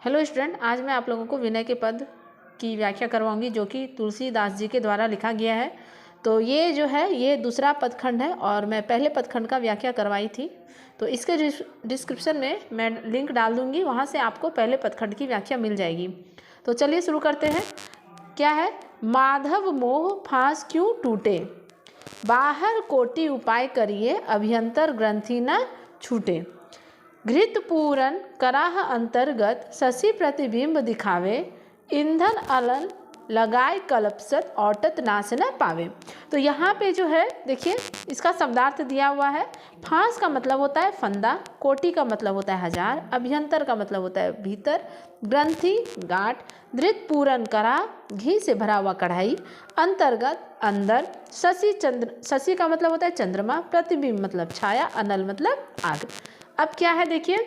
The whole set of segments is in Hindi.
हेलो स्टूडेंट, आज मैं आप लोगों को विनय के पद की व्याख्या करवाऊंगी जो कि तुलसीदास जी के द्वारा लिखा गया है। तो ये जो है ये दूसरा पदखंड है और मैं पहले पदखंड का व्याख्या करवाई थी। तो इसके डिस्क्रिप्शन में मैं लिंक डाल दूंगी, वहाँ से आपको पहले पदखंड की व्याख्या मिल जाएगी। तो चलिए शुरू करते हैं। क्या है? माधव मोह फांस क्यों टूटे, बाहर कोटि उपाय करिए, अभ्यंतर ग्रंथि न छूटे। घृत पूरन कराह अंतर्गत, शशि प्रतिबिंब दिखावे, ईंधन अलन लगाए कल्पसत, औटत नाश न पावे। तो यहाँ पे जो है देखिए इसका शब्दार्थ दिया हुआ है। फांस का मतलब होता है फंदा, कोटि का मतलब होता है हजार, अभ्यंतर का मतलब होता है भीतर, ग्रंथि गांठ, धृत पूरन करा घी से भरा हुआ कढ़ाई, अंतर्गत अंदर, शशि का मतलब होता है चंद्रमा, प्रतिबिंब मतलब छाया, अनल मतलब आग। अब क्या है देखिए,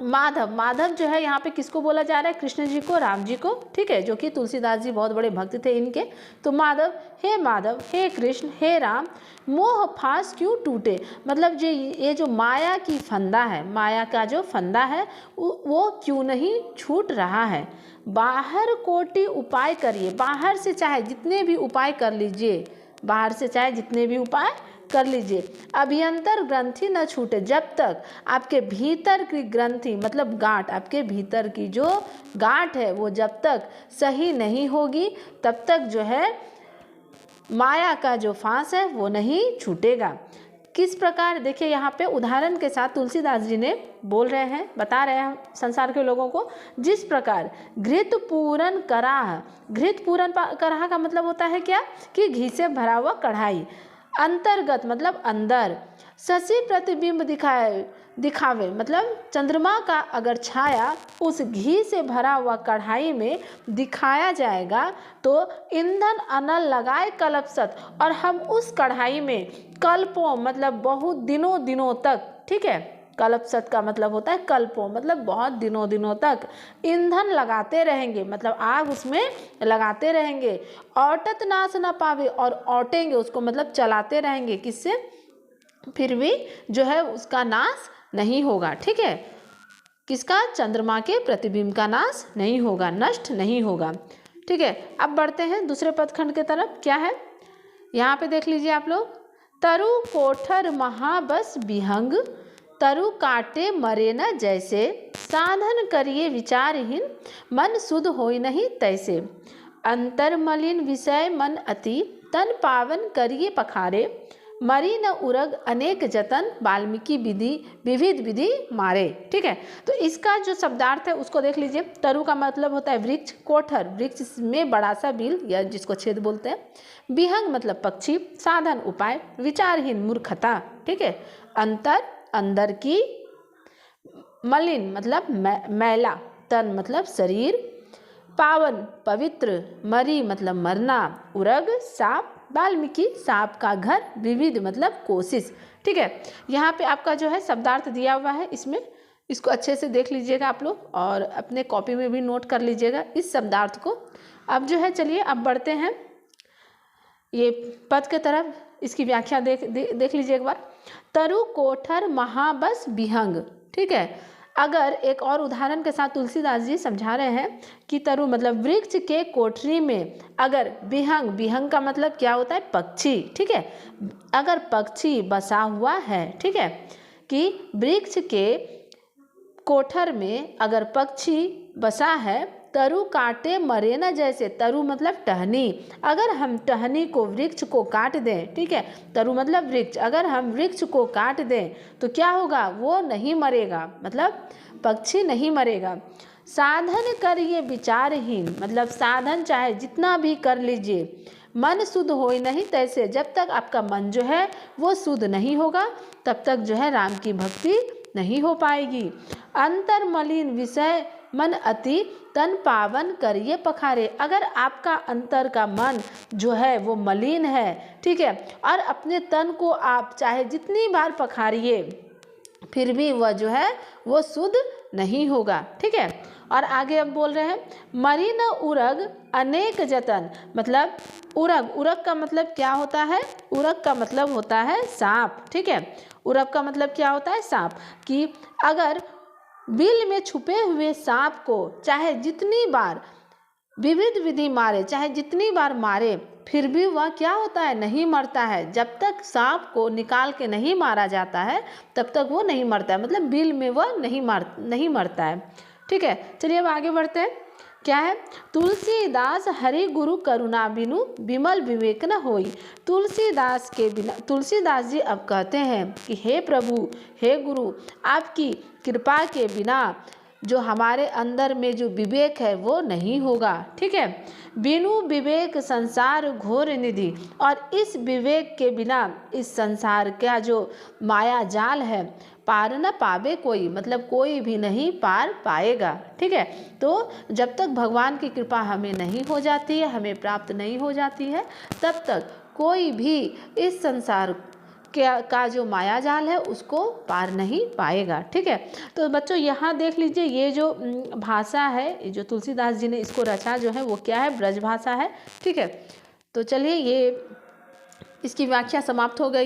माधव जो है यहाँ पे किसको बोला जा रहा है? कृष्ण जी को, राम जी को, ठीक है, जो कि तुलसीदास जी बहुत बड़े भक्त थे इनके। तो माधव, हे कृष्ण, हे राम, मोह फांस क्यों टूटे, मतलब जो ये जो माया की फंदा है, माया का जो फंदा है वो क्यों नहीं छूट रहा है। बाहर कोटि उपाय करिए, बाहर से चाहे जितने भी उपाय कर लीजिए, बाहर से चाहे जितने भी उपाय कर लीजिए, अभ्यंतर ग्रंथि न छूटे, जब तक आपके भीतर की ग्रंथि मतलब गांठ, आपके भीतर की जो गांठ है वो जब तक सही नहीं होगी तब तक जो है माया का जो फांस है वो नहीं छूटेगा। किस प्रकार? देखिए यहाँ पे उदाहरण के साथ तुलसीदास जी ने बोल रहे हैं, बता रहे हैं संसार के लोगों को। जिस प्रकार घृत पूरन कराह, घृत पूरन कराह का मतलब होता है क्या कि घी से भरा हुआ कढ़ाई, अंतर्गत मतलब अंदर, शशि प्रतिबिंब दिखावे मतलब चंद्रमा का अगर छाया उस घी से भरा हुआ कढ़ाई में दिखाया जाएगा तो ईंधन अनल लगाए कल्पसत, और हम उस कढ़ाई में कल्पों मतलब बहुत दिनों तक, ठीक है, कल्पसत का मतलब होता है कल्पों मतलब बहुत दिनों तक ईंधन लगाते रहेंगे, मतलब आग उसमें लगाते रहेंगे, औटत नाश ना पावे, और औटेंगे उसको मतलब चलाते रहेंगे, किससे? फिर भी जो है उसका नाश नहीं होगा, ठीक है, किसका? चंद्रमा के प्रतिबिंब का नाश नहीं होगा, नष्ट नहीं होगा, ठीक है। अब बढ़ते हैं दूसरे पदखंड के तरफ। क्या है यहाँ पे देख लीजिए आप लोग। तरु कोठर महाबस विहंग, तरु काटे मरे न जैसे, साधन करिए विचारहीन, मन शुद्ध होई नहीं तैसे। अंतर मलिन विषय मन अति, तन पावन करिए पखारे, मरी न उरग अनेक जतन, वाल्मीकि विविध विधि मारे, ठीक है। तो इसका जो शब्दार्थ है उसको देख लीजिए। तरु का मतलब होता है वृक्ष, कोठर वृक्ष में बड़ा सा बिल या जिसको छेद बोलते हैं, विहंग मतलब पक्षी, साधन उपाय, विचारहीन मूर्खता, ठीक है, अंतर अंदर की, मलिन मतलब मैला, तन मतलब शरीर, पावन पवित्र, मरी मतलब मरना, उरग सांप, वाल्मीकि सांप का घर, विविध मतलब कोशिश, ठीक है। यहाँ पे आपका जो है शब्दार्थ दिया हुआ है, इसमें इसको अच्छे से देख लीजिएगा आप लोग और अपने कॉपी में भी नोट कर लीजिएगा इस शब्दार्थ को। अब जो है चलिए अब बढ़ते हैं ये पद के तरफ, इसकी व्याख्या देख लीजिए एक बार। तरु कोठर महाबस विहंग, ठीक है। अगर एक और उदाहरण के साथ तुलसीदास जी समझा रहे हैं कि तरु मतलब वृक्ष के कोठरी में अगर विहंग, विहंग का मतलब क्या होता है? पक्षी, ठीक है, अगर पक्षी बसा हुआ है, ठीक है, कि वृक्ष के कोठर में अगर पक्षी बसा है, तरु काटे मरे न जैसे, तरु मतलब टहनी, अगर हम टहनी को वृक्ष को काट दें, ठीक है, तरु मतलब वृक्ष, अगर हम वृक्ष को काट दें तो क्या होगा? वो नहीं मरेगा, मतलब पक्षी नहीं मरेगा। साधन करिए विचारहीन, मतलब साधन चाहे जितना भी कर लीजिए, मन शुद्ध होई नहीं तैसे, जब तक आपका मन जो है वो शुद्ध नहीं होगा तब तक जो है राम की भक्ति नहीं हो पाएगी। अंतर मलिन विषय मन अति, तन पावन करिए पखारे, अगर आपका अंतर का मन जो है वो मलिन है, ठीक है, और अपने तन को आप चाहे जितनी बार पखारिए फिर भी वह जो है वो शुद्ध नहीं होगा, ठीक है। और आगे अब बोल रहे हैं, मरी न उरग अनेक जतन, मतलब उरग का मतलब क्या होता है? उरग का मतलब होता है सांप, ठीक है, उरग का मतलब क्या होता है? सांप, कि अगर बिल में छुपे हुए सांप को चाहे जितनी बार विविध विधि मारे, चाहे जितनी बार मारे, फिर भी वह क्या होता है, नहीं मरता है। जब तक सांप को निकाल के नहीं मारा जाता है तब तक वो नहीं मरता है, मतलब बिल में वह नहीं मरता है। ठीक है, चलिए अब आगे बढ़ते हैं। क्या है, तुलसीदास हरि गुरु करुणा बिनु विमल विवेक न होई। तुलसीदास के बिना, तुलसीदास जी अब कहते हैं कि हे प्रभु, हे गुरु, आपकी कृपा के बिना जो हमारे अंदर में जो विवेक है वो नहीं होगा। ठीक है, बिनु विवेक संसार घोर निधि, और इस विवेक के बिना इस संसार का जो माया जाल है पार न पावे कोई, मतलब कोई भी नहीं पार पाएगा। ठीक है, तो जब तक भगवान की कृपा हमें नहीं हो जाती है, हमें प्राप्त नहीं हो जाती है, तब तक कोई भी इस संसार का जो माया जाल है उसको पार नहीं पाएगा। ठीक है, तो बच्चों यहाँ देख लीजिए, ये जो भाषा है, जो तुलसीदास जी ने इसको रचा जो है वो क्या है, ब्रज भाषा है। ठीक है, तो चलिए ये इसकी व्याख्या समाप्त हो गई।